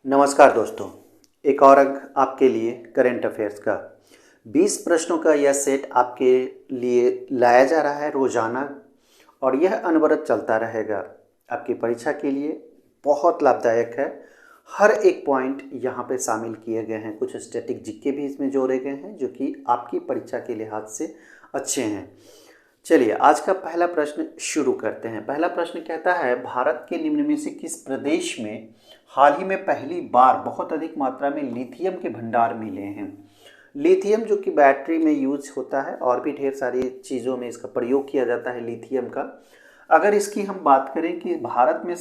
नमस्कार दोस्तों, एक और अंक आपके लिए करंट अफेयर्स का 20 प्रश्नों का यह सेट आपके लिए लाया जा रहा है रोज़ाना और यह अनवरत चलता रहेगा। आपकी परीक्षा के लिए बहुत लाभदायक है। हर एक पॉइंट यहाँ पे शामिल किए गए हैं, कुछ स्टैटिक जीके भी इसमें जोड़े गए हैं जो कि आपकी परीक्षा के लिहाज से अच्छे हैं। चलिए आज का पहला प्रश्न शुरू करते हैं। पहला प्रश्न कहता है, भारत के निम्न में से किस प्रदेश में हाल ही में पहली बार बहुत अधिक मात्रा में लिथियम के भंडार मिले हैं। लिथियम जो कि बैटरी में यूज होता है और भी ढेर सारी चीज़ों में इसका प्रयोग किया जाता है लिथियम का। अगर इसकी हम बात करें कि भारत में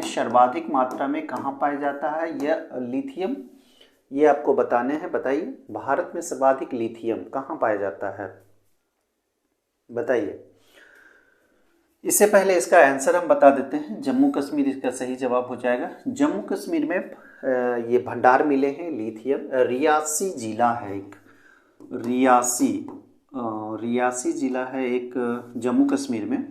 सर्वाधिक मात्रा में कहाँ पाया जाता है यह लिथियम, ये आपको बताने हैं। बताइए भारत में सर्वाधिक लिथियम कहाँ पाया जाता है, बताइए। इससे पहले इसका आंसर हम बता देते हैं। जम्मू कश्मीर इसका सही जवाब हो जाएगा। जम्मू कश्मीर में ये भंडार मिले हैं लिथियम। रियासी जिला है एक, रियासी जिला है एक जम्मू कश्मीर में,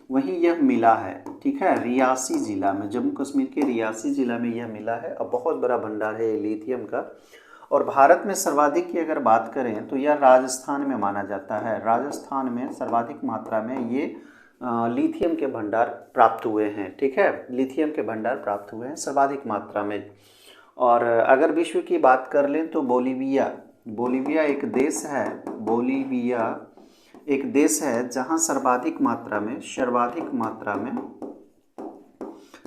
वहीं यह मिला है। ठीक है, रियासी जिला में, जम्मू कश्मीर के रियासी जिला में यह मिला है और बहुत बड़ा भंडार है लिथियम का। और भारत में सर्वाधिक की अगर बात करें तो यह राजस्थान में माना जाता है। राजस्थान में सर्वाधिक मात्रा में ये लिथियम के भंडार प्राप्त हुए हैं। ठीक है, लिथियम के भंडार प्राप्त हुए हैं सर्वाधिक मात्रा में। और अगर विश्व की बात कर लें तो बोलीविया एक देश है जहां सर्वाधिक मात्रा में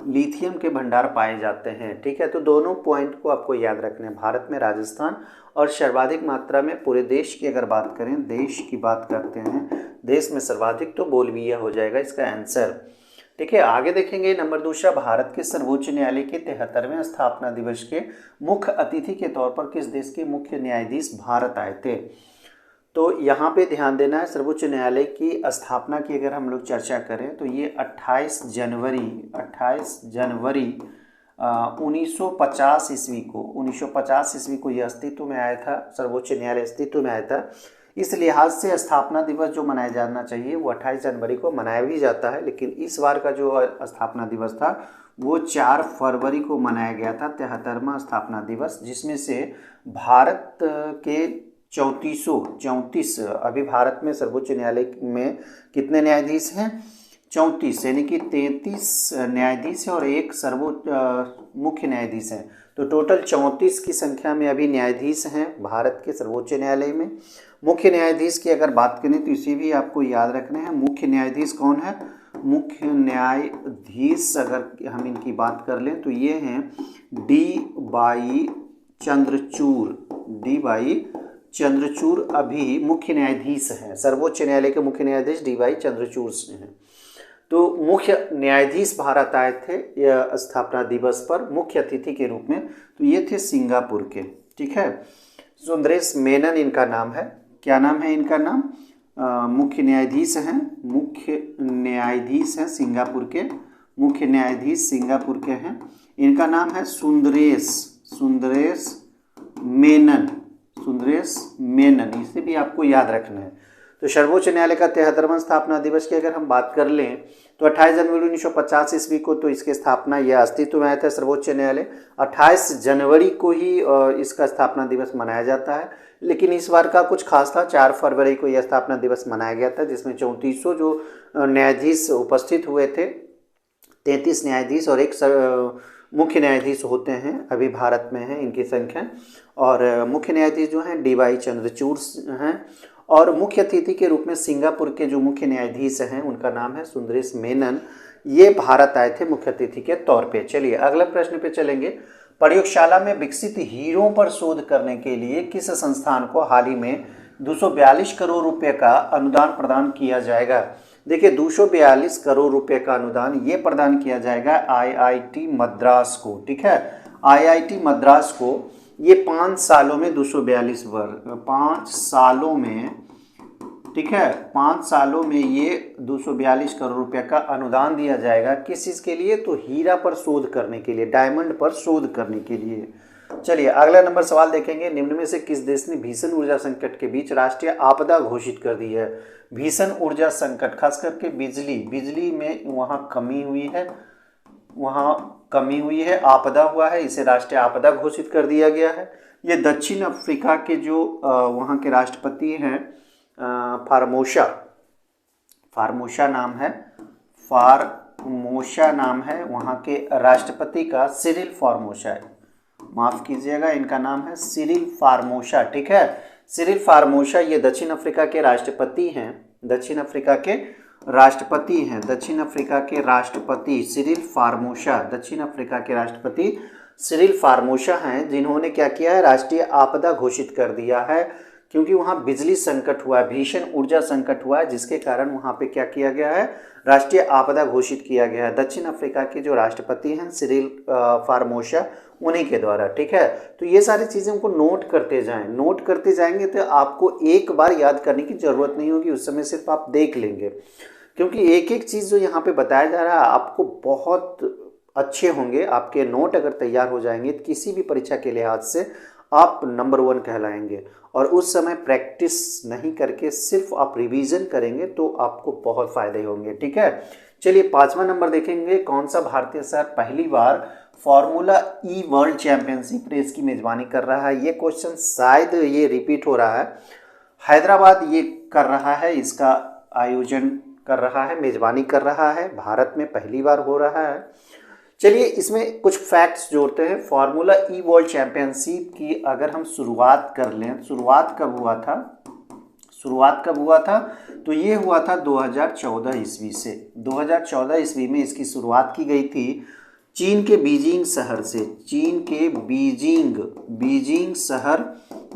लिथियम के भंडार पाए जाते हैं। ठीक है, तो दोनों पॉइंट को आपको याद रखना है। भारत में राजस्थान और सर्वाधिक मात्रा में पूरे देश की अगर बात करें, देश की बात करते हैं, देश में सर्वाधिक तो बोलीविया हो जाएगा इसका आंसर। ठीक है, आगे देखेंगे। नंबर दूसरा, भारत के सर्वोच्च न्यायालय के 73वें स्थापना दिवस के मुख्य अतिथि के तौर पर किस देश के मुख्य न्यायाधीश भारत आए थे। तो यहाँ पे ध्यान देना है, सर्वोच्च न्यायालय की स्थापना की अगर हम लोग चर्चा करें तो ये 28 जनवरी 1950 ईस्वी को यह अस्तित्व में आया था। सर्वोच्च न्यायालय अस्तित्व में आया था। इस लिहाज से स्थापना दिवस जो मनाया जाना चाहिए वो 28 जनवरी को मनाया भी जाता है, लेकिन इस बार का जो स्थापना दिवस था वो 4 फरवरी को मनाया गया था, 73वां स्थापना दिवस, जिसमें से भारत के 34 अभी भारत में सर्वोच्च न्यायालय में कितने न्यायाधीश हैं, 34, यानी कि 33 न्यायाधीश है और एक मुख्य न्यायाधीश है। तो टोटल 34 की संख्या में अभी न्यायाधीश हैं भारत के सर्वोच्च न्यायालय में। मुख्य न्यायाधीश की अगर बात करें तो इसे भी आपको याद रखना है। मुख्य न्यायाधीश कौन है? मुख्य न्यायाधीश अगर हम इनकी बात कर लें तो ये हैं डी वाई चंद्रचूड़ अभी मुख्य न्यायाधीश हैं। सर्वोच्च न्यायालय के मुख्य न्यायाधीश डी वाई चंद्रचूड़ हैं। तो मुख्य न्यायाधीश भारत आए थे यह स्थापना दिवस पर मुख्य अतिथि के रूप में, तो ये थे सिंगापुर के। ठीक है, सुंदरेश मेनन इनका नाम है। क्या नाम है इनका नाम? मुख्य न्यायाधीश हैं सिंगापुर के, मुख्य न्यायाधीश सिंगापुर के हैं। इनका नाम है सुंदरेश मेनन, इसे भी आपको याद रखना है। तो सर्वोच्च न्यायालय का 73वां स्थापना दिवस की अगर हम बात कर लें तो 28 जनवरी 1950 ईस्वी को तो इसकी स्थापना यह अस्तित्व में आया था सर्वोच्च न्यायालय। 28 जनवरी को ही इसका स्थापना दिवस मनाया जाता है, लेकिन इस बार का कुछ खास था। 4 फरवरी को यह स्थापना दिवस मनाया गया था, जिसमें 34 जो न्यायाधीश उपस्थित हुए थे। 33 न्यायाधीश और एक मुख्य न्यायाधीश होते हैं, अभी भारत में है इनकी संख्या। और मुख्य न्यायाधीश जो हैं डी वाई चंद्रचूड़ हैं और मुख्य अतिथि के रूप में सिंगापुर के जो मुख्य न्यायाधीश हैं उनका नाम है सुंदरेश मेनन। ये भारत आए थे मुख्य अतिथि के तौर पे। चलिए अगले प्रश्न पे चलेंगे। प्रयोगशाला में विकसित हीरों पर शोध करने के लिए किस संस्थान को हाल ही में 242 करोड़ रुपए का अनुदान प्रदान किया जाएगा। देखिए 242 करोड़ रुपए का अनुदान ये प्रदान किया जाएगा आईआईटी मद्रास को। ठीक है, आईआईटी मद्रास को ये 5 सालों में 5 सालों में, ठीक है, 5 सालों में ये 242 करोड़ रुपए का अनुदान दिया जाएगा। किस चीज़ के लिए? तो हीरा पर शोध करने के लिए, डायमंड पर शोध करने के लिए। चलिए अगला नंबर सवाल देखेंगे। निम्न में से किस देश ने भीषण ऊर्जा संकट के बीच राष्ट्रीय आपदा घोषित कर दी है। भीषण ऊर्जा संकट, खास करके बिजली में वहाँ कमी हुई है, वहाँ कमी हुई है, आपदा हुआ है, इसे राष्ट्रीय आपदा घोषित कर दिया गया है। ये दक्षिण अफ्रीका के जो वहाँ के राष्ट्रपति हैं फार्मोशा नाम है वहाँ के राष्ट्रपति का, सिरिल फार्मोशा है, माफ़ कीजिएगा, इनका नाम है सिरिल फार्मोशा, ठीक है। सिरिल फार्मोशा ये दक्षिण अफ्रीका के राष्ट्रपति हैं, दक्षिण अफ्रीका के राष्ट्रपति सिरिल फार्मोशा, दक्षिण अफ्रीका के राष्ट्रपति सिरिल फार्मोशा हैं, जिन्होंने क्या किया है, राष्ट्रीय आपदा घोषित कर दिया है, क्योंकि वहाँ बिजली संकट हुआ है, भीषण ऊर्जा संकट हुआ है, जिसके कारण वहाँ पे क्या किया गया है, राष्ट्रीय आपदा घोषित किया गया है दक्षिण अफ्रीका के जो राष्ट्रपति हैं सिरिल फार्मोशा, उन्हीं के द्वारा, ठीक है। तो ये सारी चीज़ें को नोट करते जाएंगे तो आपको एक बार याद करने की ज़रूरत नहीं होगी, उस समय सिर्फ आप देख लेंगे, क्योंकि एक एक चीज़ जो यहाँ पे बताया जा रहा है आपको बहुत अच्छे होंगे। आपके नोट अगर तैयार हो जाएंगे तो किसी भी परीक्षा के लिहाज से आप नंबर 1 कहलाएंगे, और उस समय प्रैक्टिस नहीं करके सिर्फ आप रिवीजन करेंगे तो आपको बहुत फ़ायदे होंगे, ठीक है। चलिए 5वां नंबर देखेंगे, कौन सा भारतीय शहर पहली बार फार्मूला ई वर्ल्ड चैंपियनशिप रेस की मेज़बानी कर रहा है। ये क्वेश्चन शायद ये रिपीट हो रहा है, हैदराबाद ये कर रहा है, इसका आयोजन कर रहा है, मेज़बानी कर रहा है, भारत में पहली बार हो रहा है। चलिए इसमें कुछ फैक्ट्स जोड़ते हैं। फार्मूला ई वर्ल्ड चैंपियनशिप की अगर हम शुरुआत कर लें, शुरुआत कब हुआ था, तो ये हुआ था 2014 ईस्वी से। 2014 ईस्वी में इसकी शुरुआत की गई थी चीन के बीजिंग शहर से, चीन के बीजिंग शहर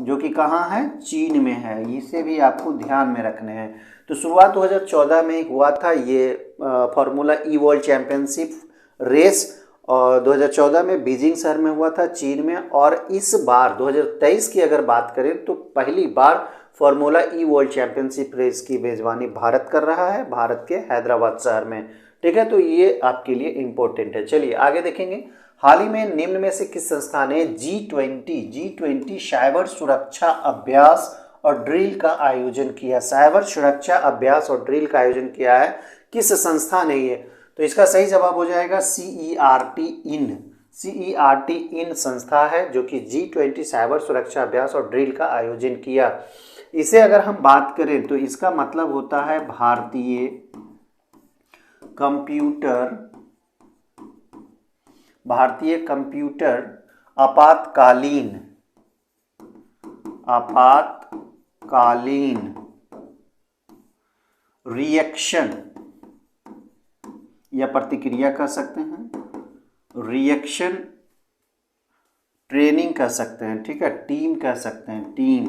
जो कि कहाँ है, चीन में है, इसे भी आपको ध्यान में रखने हैं। तो शुरुआत 2014 में हुआ था ये फार्मूला ई वर्ल्ड चैंपियनशिप रेस, और 2014 में बीजिंग शहर में हुआ था, चीन में। और इस बार 2023 की अगर बात करें तो पहली बार फार्मूला ई वर्ल्ड चैंपियनशिप रेस की मेज़बानी भारत कर रहा है, भारत के हैदराबाद शहर में, ठीक है। तो ये आपके लिए इम्पोर्टेंट है। चलिए आगे देखेंगे, हाल ही में निम्न में से किस संस्था ने G20 साइबर सुरक्षा अभ्यास और ड्रिल का आयोजन किया। साइबर सुरक्षा अभ्यास और ड्रिल का आयोजन किया है, किस संस्था ने ये, तो इसका सही जवाब हो जाएगा CERT इन संस्था है जो कि G20 साइबर सुरक्षा अभ्यास और ड्रिल का आयोजन किया। इसे अगर हम बात करें तो इसका मतलब होता है भारतीय कंप्यूटर आपातकालीन रिएक्शन या प्रतिक्रिया कह सकते हैं, रिएक्शन ट्रेनिंग कह सकते हैं, ठीक है, टीम कह सकते हैं, टीम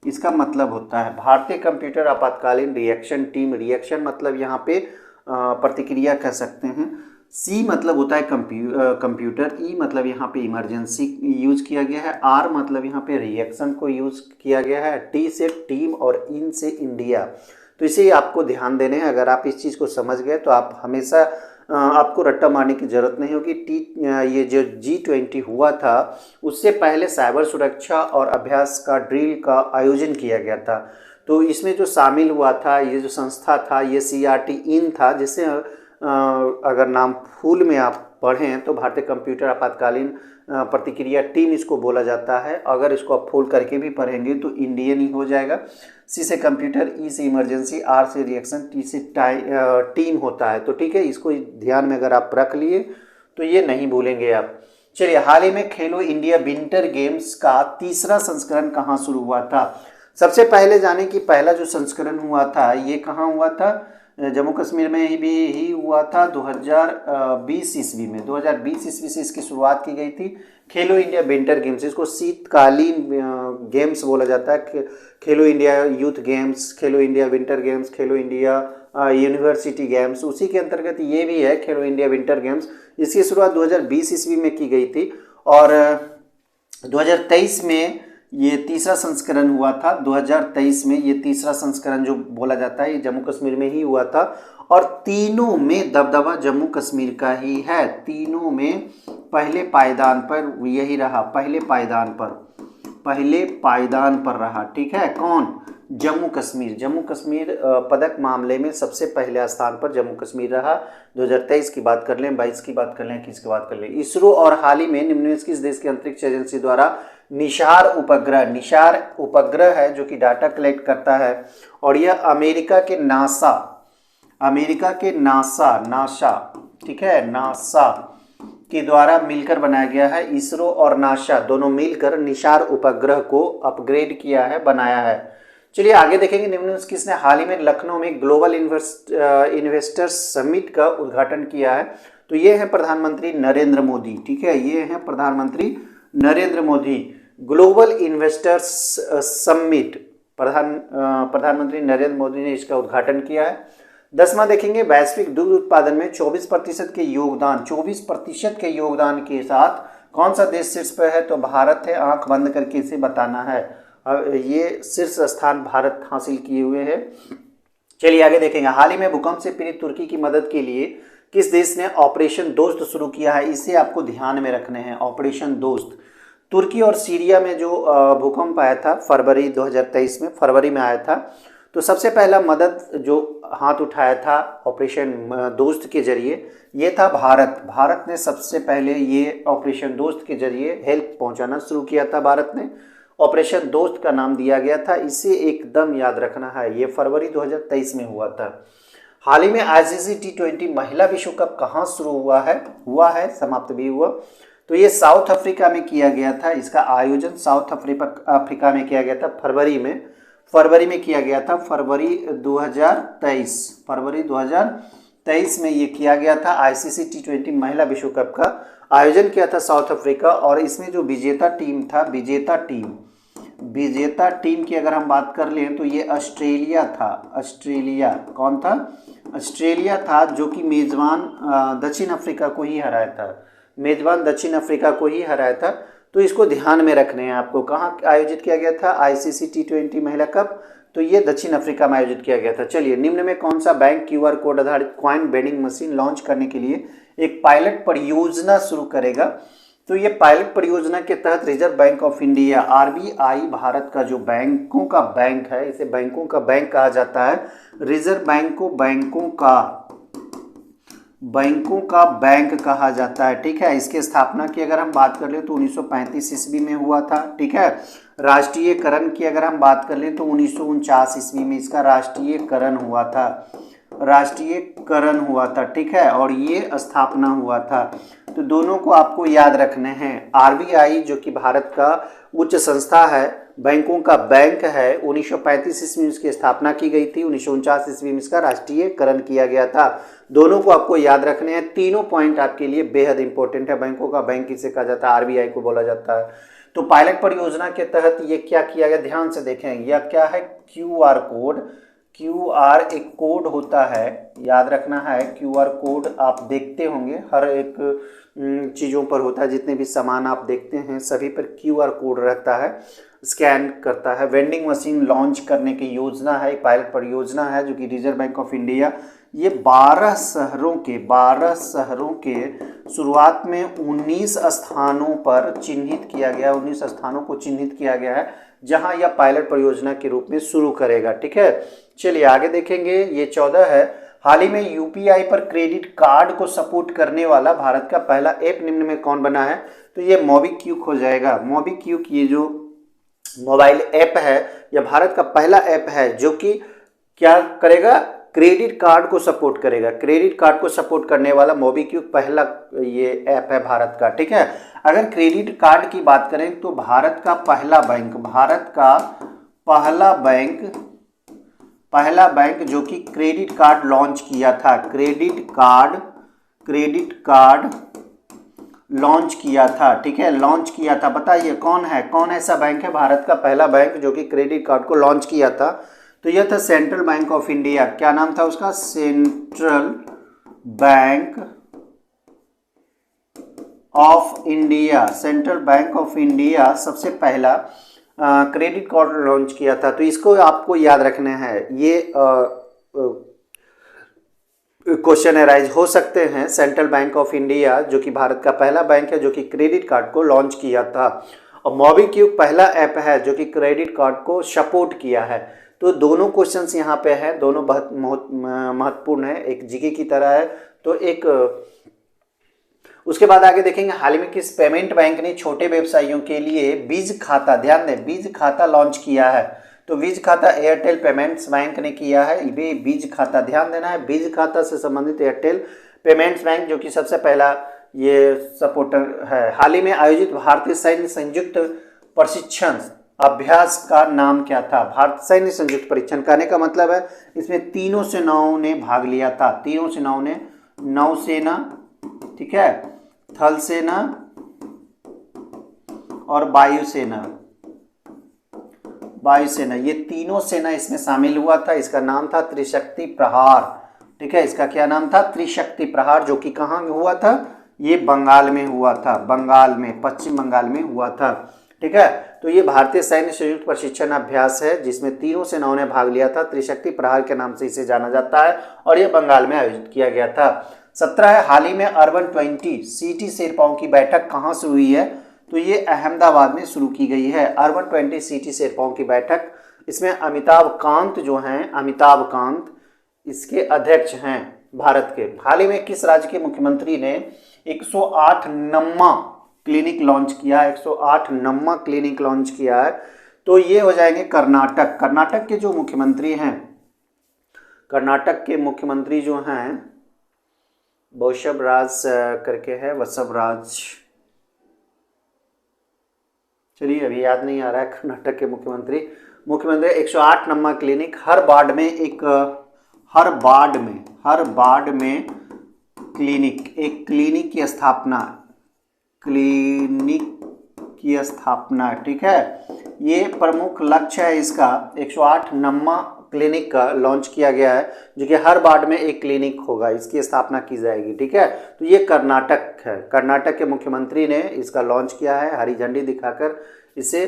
इसका मतलब होता है भारतीय कंप्यूटर आपातकालीन रिएक्शन टीम। रिएक्शन मतलब यहाँ पे प्रतिक्रिया कह सकते हैं, सी मतलब होता है कंप्यूटर, ई मतलब यहाँ पे इमरजेंसी यूज किया गया है, आर मतलब यहाँ पे रिएक्शन को यूज किया गया है, टी से टीम और इन से इंडिया। तो इसे आपको ध्यान देने हैं। अगर आप इस चीज़ को समझ गए तो आप हमेशा आपको रट्टा मारने की ज़रूरत नहीं होगी। ये जो G20 हुआ था उससे पहले साइबर सुरक्षा और अभ्यास का ड्रिल का आयोजन किया गया था। तो इसमें जो शामिल हुआ था, ये जो संस्था था, ये CRT इन था, जिसे अगर नाम फूल में आप पढ़ें तो भारतीय कंप्यूटर आपातकालीन प्रतिक्रिया टीम इसको बोला जाता है। अगर इसको आप फूल करके भी पढ़ेंगे तो इंडियन ही हो जाएगा। सी से कंप्यूटर, ई से इमरजेंसी, आर से रिएक्शन, टी से टीम होता है। तो ठीक है, इसको ध्यान में अगर आप रख लिए तो ये नहीं भूलेंगे आप। चलिए, हाल ही में खेलो इंडिया विंटर गेम्स का तीसरा संस्करण कहाँ शुरू हुआ था। सबसे पहले जाने कि पहला जो संस्करण हुआ था ये कहाँ हुआ था, जम्मू कश्मीर में ही हुआ था 2020 ईस्वी में। 2020 ईस्वी से इसकी शुरुआत की गई थी। खेलो इंडिया विंटर गेम्स, इसको शीतकालीन गेम्स बोला जाता है। खेलो इंडिया यूथ गेम्स, खेलो इंडिया विंटर गेम्स, खेलो इंडिया यूनिवर्सिटी गेम्स, उसी के अंतर्गत ये भी है खेलो इंडिया विंटर गेम्स। इसकी शुरुआत 2020 ईस्वी में की गई थी और 2023 में ये तीसरा संस्करण हुआ था। 2023 में ये तीसरा संस्करण जो बोला जाता है ये जम्मू कश्मीर में ही हुआ था और तीनों में दबदबा जम्मू कश्मीर का ही है। तीनों में पहले पायदान पर यही रहा, पहले पायदान पर रहा। ठीक है, कौन? जम्मू कश्मीर पदक मामले में सबसे पहले स्थान पर जम्मू कश्मीर रहा। 2023 की बात कर लें, 22 की बात कर लें, 21 की बात कर लें। इसरो और हाल ही में निम्न में किस देश की अंतरिक्ष एजेंसी द्वारा निशार उपग्रह है जो कि डाटा कलेक्ट करता है, और यह अमेरिका के नासा ठीक है, नासा के द्वारा मिलकर बनाया गया है। इसरो और नासा दोनों मिलकर निशार उपग्रह को अपग्रेड किया है, बनाया है। चलिए आगे देखेंगे। निम्न किसने हाल ही में लखनऊ में ग्लोबल इन्वेस्टर्स समिट का उद्घाटन किया है? तो ये है प्रधानमंत्री नरेंद्र मोदी। ठीक है, ये है प्रधानमंत्री Narendra Modi. Global investors summit प्रधानमंत्री नरेंद्र मोदी ने इसका उद्घाटन किया है। 10वां देखेंगे, वैश्विक दुग्ध उत्पादन में 24% के योगदान के साथ कौन सा देश शीर्ष पर है? तो भारत है। आंख बंद करके इसे बताना है। ये शीर्ष स्थान भारत हासिल किए हुए है। चलिए आगे देखेंगे। हाल ही में भूकंप से पीड़ित तुर्की की मदद के लिए किस देश ने ऑपरेशन दोस्त शुरू किया है? इसे आपको ध्यान में रखने हैं। ऑपरेशन दोस्त तुर्की और सीरिया में जो भूकंप आया था फरवरी 2023 में, फरवरी में आया था, तो सबसे पहला मदद जो हाथ उठाया था ऑपरेशन दोस्त के जरिए ये था भारत ने सबसे पहले ये ऑपरेशन दोस्त के जरिए हेल्प पहुंचाना शुरू किया था। भारत ने ऑपरेशन दोस्त का नाम दिया गया था। इसे एकदम याद रखना है। ये फरवरी 2023 में हुआ था। हाल ही में ICC T20 महिला विश्व कप कहाँ शुरू हुआ है, समाप्त भी हुआ। तो ये साउथ अफ्रीका में किया गया था। इसका आयोजन साउथ अफ्रीका में किया गया था। फरवरी में किया गया था। फरवरी 2023 में ये किया गया था। ICC T20 महिला विश्व कप का आयोजन किया था साउथ अफ्रीका। और इसमें जो विजेता टीम की अगर हम बात कर लें तो ये ऑस्ट्रेलिया था। कौन था? ऑस्ट्रेलिया था, जो कि मेजबान दक्षिण अफ्रीका को ही हराया था। तो इसको ध्यान में रखने हैं आपको। कहाँ आयोजित किया गया था ICC T20 महिला कप? तो ये दक्षिण अफ्रीका में आयोजित किया गया था। चलिए, निम्न में कौन सा बैंक QR कोड आधारित कॉइन वेंडिंग मशीन लॉन्च करने के लिए एक पायलट परियोजना शुरू करेगा? तो ये पायलट परियोजना के तहत reserve bank of India RBI Bharat का जो बैंकों का बैंक है, इसे बैंकों का बैंक कहा जाता है। रिजर्व बैंक को बैंकों का बैंक कहा जाता है। ठीक है, इसकी स्थापना की अगर हम बात कर लें तो 1935 ईस्वी में हुआ था। ठीक है, राष्ट्रीयकरण की अगर हम बात कर लें तो 1949 ईस्वी में इसका राष्ट्रीयकरण हुआ था। ठीक है, और ये स्थापना हुआ था। तो दोनों को आपको याद रखने हैं। RBI जो कि भारत का उच्च संस्था है, बैंकों का बैंक है, 1935 ईस्वी में इसकी स्थापना की गई थी। 1949 ईस्वी में इसका राष्ट्रीयकरण किया गया था। दोनों को आपको याद रखने हैं। तीनों पॉइंट आपके लिए बेहद इंपॉर्टेंट है। बैंकों का बैंक किसे कहा जाता है? RBI को बोला जाता है। तो पायलट परियोजना के तहत ये क्या किया गया, ध्यान से देखें। यह क्या है? QR code. QR एक कोड होता है, याद रखना है। QR कोड आप देखते होंगे, हर एक चीज़ों पर होता है। जितने भी सामान आप देखते हैं सभी पर QR कोड रहता है, स्कैन करता है। वेंडिंग मशीन लॉन्च करने की योजना है, एक पायलट परियोजना है जो कि रिजर्व बैंक ऑफ इंडिया, ये 12 शहरों के शुरुआत में 19 स्थानों पर चिन्हित किया गया। 19 स्थानों को चिन्हित किया गया है जहां यह पायलट परियोजना के रूप में शुरू करेगा। ठीक है, चलिए आगे देखेंगे। ये 14 है। हाल ही में UPI पर क्रेडिट कार्ड को सपोर्ट करने वाला भारत का पहला ऐप निम्न में कौन बना है? तो ये मोबीक्विक हो जाएगा। मोबीक्विक ये जो मोबाइल ऐप है, यह भारत का पहला ऐप है जो कि क्या करेगा? क्रेडिट कार्ड को सपोर्ट करेगा। क्रेडिट कार्ड को सपोर्ट करने वाला मोबीक्विक पहला ये ऐप है भारत का। ठीक है, अगर क्रेडिट कार्ड की बात करें तो भारत का पहला बैंक जो कि क्रेडिट कार्ड लॉन्च किया था, क्रेडिट कार्ड लॉन्च किया था। ठीक है, लॉन्च किया था। बताइए कौन है? कौन ऐसा बैंक है भारत का पहला बैंक जो कि क्रेडिट कार्ड को लॉन्च किया था? तो यह था सेंट्रल बैंक ऑफ इंडिया। क्या नाम था उसका? सेंट्रल बैंक ऑफ इंडिया सबसे पहला क्रेडिट कार्ड लॉन्च किया था। तो इसको आपको याद रखना है। ये क्वेश्चन अराइज हो सकते हैं। सेंट्रल बैंक ऑफ इंडिया जो कि भारत का पहला बैंक है जो कि क्रेडिट कार्ड को लॉन्च किया था। और मोबीक्विक पहला ऐप है जो कि क्रेडिट कार्ड को सपोर्ट किया है। तो दोनों क्वेश्चंस यहाँ पे है, दोनों बहुत महत्वपूर्ण है, एक जीके की तरह है। तो एक उसके बाद आगे देखेंगे, हाल ही में किस पेमेंट बैंक ने छोटे व्यवसायियों के लिए बीज खाता, ध्यान दें, बीज खाता लॉन्च किया है। तो बीज खाता एयरटेल पेमेंट्स बैंक ने किया है। ये बीज खाता, ध्यान देना है, बीज खाता से संबंधित एयरटेल पेमेंट्स बैंक जो कि सबसे पहला ये सपोर्टर है। हाल ही में आयोजित भारतीय सैन्य संयुक्त प्रशिक्षण अभ्यास का नाम क्या था? भारत सैन्य संयुक्त परीक्षण, कहने का मतलब है इसमें तीनों सेनाओं ने भाग लिया था। तीनों सेनाओं ने, नौसेना, ठीक है, थल सेना और वायुसेना, ये तीनों सेना इसमें शामिल हुआ था। इसका नाम था त्रिशक्ति प्रहार, ठीक है, इसका क्या नाम था? त्रिशक्ति प्रहार, जो कि कहाँ हुआ था? ये बंगाल में हुआ था, बंगाल में, पश्चिम बंगाल में हुआ था, ठीक है। तो ये भारतीय सैन्य संयुक्त प्रशिक्षण अभ्यास है जिसमें तीनों सेनाओं ने भाग लिया था। त्रिशक्ति प्रहार के नाम से इसे जाना जाता है और ये बंगाल में आयोजित किया गया था। 17 है, हाल ही में अर्बन 20 सिटी शेरपाओं की बैठक कहाँ से हुई है? तो ये अहमदाबाद में शुरू की गई है, अर्बन 20 सिटी शेरपाओं की बैठक। इसमें अमिताभ कांत जो हैं, अमिताभ कांत इसके अध्यक्ष हैं भारत के। हाल ही में किस राज्य के मुख्यमंत्री ने 108 नम्मा क्लिनिक लॉन्च किया है? 108 नम्मा क्लिनिक लॉन्च किया है। तो ये हो जाएंगे कर्नाटक। कर्नाटक के जो मुख्यमंत्री हैं, कर्नाटक के मुख्यमंत्री जो हैं वसव राज करके है, वसव राज, चलिए अभी याद नहीं आ रहा है कर्नाटक के मुख्यमंत्री 108 नम्मा क्लिनिक, हर वार्ड में एक क्लिनिक की स्थापना, ठीक है। ये प्रमुख लक्ष्य है इसका। 108 नम्मा क्लिनिक का लॉन्च किया गया है जो कि हर वार्ड में एक क्लिनिक होगा, इसकी स्थापना की जाएगी, ठीक है। तो ये कर्नाटक है, कर्नाटक के मुख्यमंत्री ने इसका लॉन्च किया है, हरी झंडी दिखाकर इसे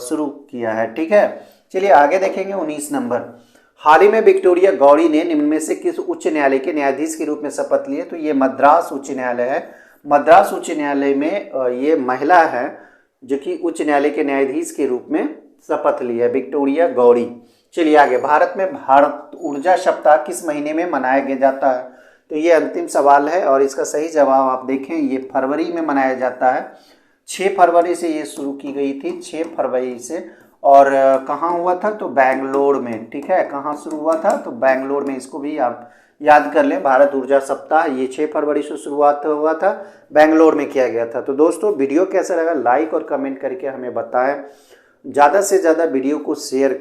शुरू किया है, ठीक है। चलिए आगे देखेंगे 19 नंबर। हाल ही में विक्टोरिया गौरी ने निम्न में से किस उच्च न्यायालय के न्यायाधीश के रूप में शपथ लिए? तो ये मद्रास उच्च न्यायालय है। मद्रास उच्च न्यायालय में ये महिला है जो कि उच्च न्यायालय के न्यायाधीश के रूप में शपथ ली है, विक्टोरिया गौरी। चलिए आगे, भारत में भारत ऊर्जा सप्ताह किस महीने में मनाया जाता है? तो ये अंतिम सवाल है और इसका सही जवाब आप देखें, ये फरवरी में मनाया जाता है। 6 फरवरी से ये शुरू की गई थी, 6 फरवरी से। और कहाँ हुआ था? तो बेंगलोर में, ठीक है। कहाँ शुरू हुआ था? तो बेंगलोर में। इसको भी आप याद कर लें, भारत ऊर्जा सप्ताह ये 6 फरवरी से शुरुआत हुआ था, बेंगलोर में किया गया था। तो दोस्तों वीडियो कैसा लगा लाइक और कमेंट करके हमें बताएं, ज़्यादा से ज़्यादा वीडियो को शेयर करें।